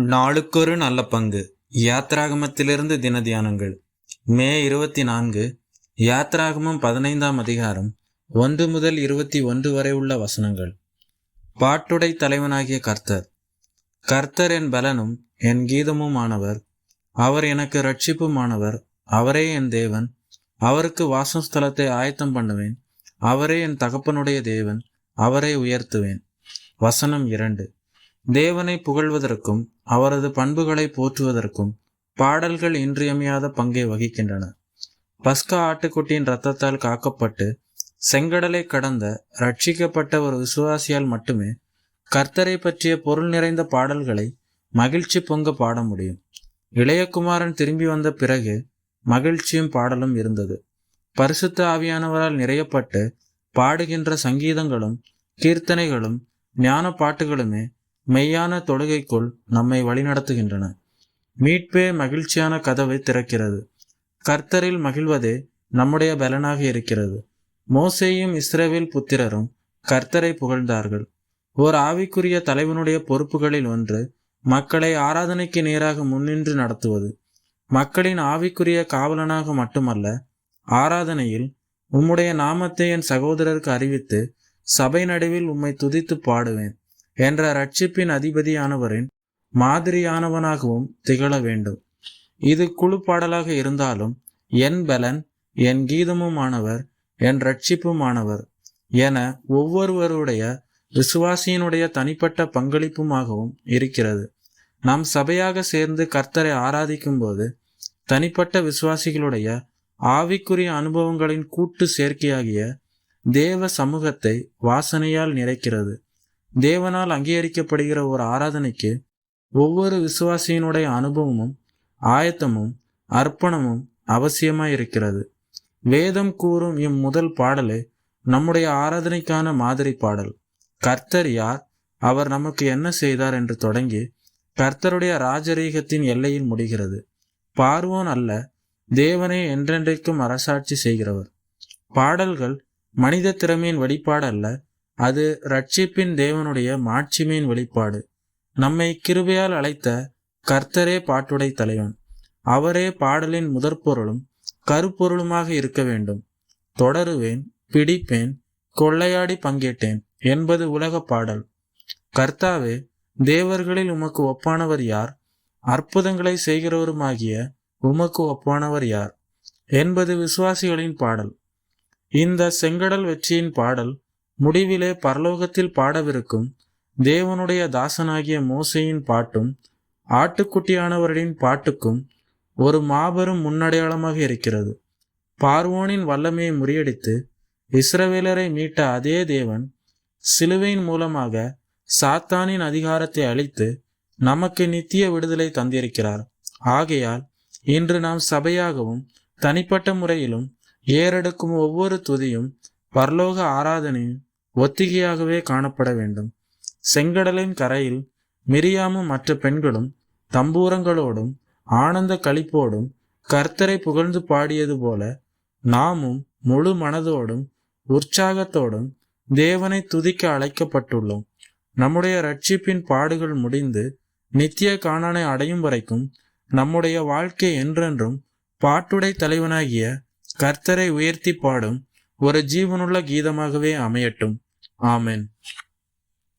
நாளுக்கொரு நல்ல பங்கு. யாத்ராகமத்திலிருந்து தின தியானங்கள். மே 24. யாத்ராகமம் 15ஆம் அதிகாரம் 1 முதல் 21 வரை உள்ள வசனங்கள். பாட்டுடை தலைவனாகிய கர்த்தர். கர்த்தர் என் பலனும் என் கீதமுமானவர். அவர் எனக்கு இரட்சிப்புமானவர். அவரே என் தேவன். அவருக்கு வாசஸ்தலத்தை ஆயத்தம் பண்ணுவேன். அவரே என் தகப்பனுடைய தேவன். அவரை உயர்த்துவேன். வசனம் 2. தேவனை புகழ்வதற்கும் அவரது பண்புகளை போற்றுவதற்கும் பாடல்கள் இன்றியமையாத பங்கை வகிக்கின்றன. பஸ்கா ஆட்டுக்குட்டியின் இரத்தத்தால் காக்கப்பட்டு செங்கடலை கடந்த ரட்சிக்கப்பட்ட ஒரு விசுவாசியால் மட்டுமே கர்த்தரை பற்றிய பொருள் நிறைந்த பாடல்களை மகிழ்ச்சி பொங்க பாட முடியும். இளையகுமாரன் திரும்பி வந்த பிறகு மகிழ்ச்சியும் பாடலும் இருந்தது. பரிசுத்த ஆவியானவரால் நிறையப்பட்டு பாடுகின்ற சங்கீதங்களும் கீர்த்தனைகளும் ஞான பாட்டுகளுமே மெய்யான தொழுகைக்குள் நம்மை வழிநடத்துகின்றன. மீட்பே மகிழ்ச்சியான கதவை திறக்கிறது. கர்த்தரில் மகிழ்வதே நம்முடைய பலனாக இருக்கிறது. மோசேயும் இஸ்ரவேல் புத்திரரும் கர்த்தரை புகழ்ந்தார்கள். ஓர் ஆவிக்குரிய தலைவனுடைய பொறுப்புகளில் ஒன்று மக்களை ஆராதனைக்கு நேராக முன்னின்று நடத்துவது. மக்களின் ஆவிக்குரிய காவலனாக மட்டுமல்ல, ஆராதனையில் உம்முடைய நாமத்தை என் சகோதரருக்கு அறிவித்து சபை நடுவில் உம்மை துதித்து பாடுவேன் என்ற ரட்சிப்பின் அதிபதியானவரின் மாதிரியானவனாகவும் திகழ வேண்டும். இது குழு பாடலாக இருந்தாலும் என் பலன், என் கீதமுமானவர், என் ரட்சிப்புமானவர் என ஒவ்வொருவருடைய விசுவாசியினுடைய தனிப்பட்ட பங்களிப்புமாகவும் இருக்கிறது. நாம் சபையாக சேர்ந்து கர்த்தரை ஆராதிக்கும் போது தனிப்பட்ட விசுவாசிகளுடைய ஆவிக்குரிய அனுபவங்களின் கூட்டு சேர்க்கையாகிய தேவ சமூகத்தை வாசனையால் நிறைக்கிறது. தேவனால் அங்கீகரிக்கப்படுகிற ஒரு ஆராதனைக்கு ஒவ்வொரு விசுவாசியினுடைய அனுபவமும் ஆயத்தமும் அர்ப்பணமும் அவசியமாயிருக்கிறது. வேதம் கூறும் முதல் பாடலே நம்முடைய ஆராதனைக்கான மாதிரி பாடல். கர்த்தர் யார், அவர் நமக்கு என்ன செய்தார் என்று தொடங்கி கர்த்தருடைய ராஜரீகத்தின் எல்லையில் முடிகிறது. பார்வோன் அல்ல, தேவனே என்றென்றைக்கும் அரசாட்சி செய்கிறவர். பாடல்கள் மனித திறமையின் வெளிப்பாடு அல்ல, அது ரட்சிப்பின் தேவனுடைய மாட்சிமையின் வெளிப்பாடு. நம்மை கிருபையால் அழைத்த கர்த்தரே பாட்டுடை தலைவன். அவரே பாடலின் முதற்பொருளும் கருப்பொருளுமாக இருக்க வேண்டும். தொடருவேன், பிடிப்பேன், கொள்ளையாடி பங்கேற்றேன் என்பது உலக பாடல். கர்த்தாவே, தேவர்களில் உமக்கு ஒப்பானவர் யார்? அற்புதங்களை செய்கிறவருமாகிய உமக்கு ஒப்பானவர் யார் என்பது விசுவாசிகளின் பாடல். இந்த செங்கடல் வெற்றியின் பாடல் முடிவிலே பரலோகத்தில் பாடவிருக்கும் தேவனுடைய தாசனாகிய மோசேயின் பாட்டும் ஆட்டுக்குட்டியானவரின் பாட்டுக்கும் ஒரு மாபெரும் முன்னடையாளமாக இருக்கிறது. பார்வோனின் வல்லமையை முறியடித்து இஸ்ரவேலரை மீட்ட அதே தேவன் சிலுவையின் மூலமாக சாத்தானின் அதிகாரத்தை அழித்து நமக்கு நித்திய விடுதலை தந்திருக்கிறார். ஆகையால் இன்று நாம் சபையாகவும் தனிப்பட்ட முறையிலும் ஏறெடுக்கும் ஒவ்வொரு துதியும் பரலோக ஆராதனையும் ஒத்திகையாகவே காணப்பட வேண்டும். செங்கடலின் கரையில் மிரியாமும் மற்ற பெண்களும் தம்பூரங்களோடும் ஆனந்த களிப்போடும் கர்த்தரை புகழ்ந்து பாடியது போல நாமும் முழு மனதோடும் உற்சாகத்தோடும் தேவனை துதிக்க அழைக்கப்பட்டுள்ளோம். நம்முடைய ரட்சிப்பின் பாடுகள் முடிந்து நித்திய காணானை அடையும் வரைக்கும் நம்முடைய வாழ்க்கை என்றென்றும் பாட்டுடை தலைவனாகிய கர்த்தரை உயர்த்தி பாடும் ஒரு ஜீவனுள்ள கீதமாகவே அமையட்டும். ஆமென்.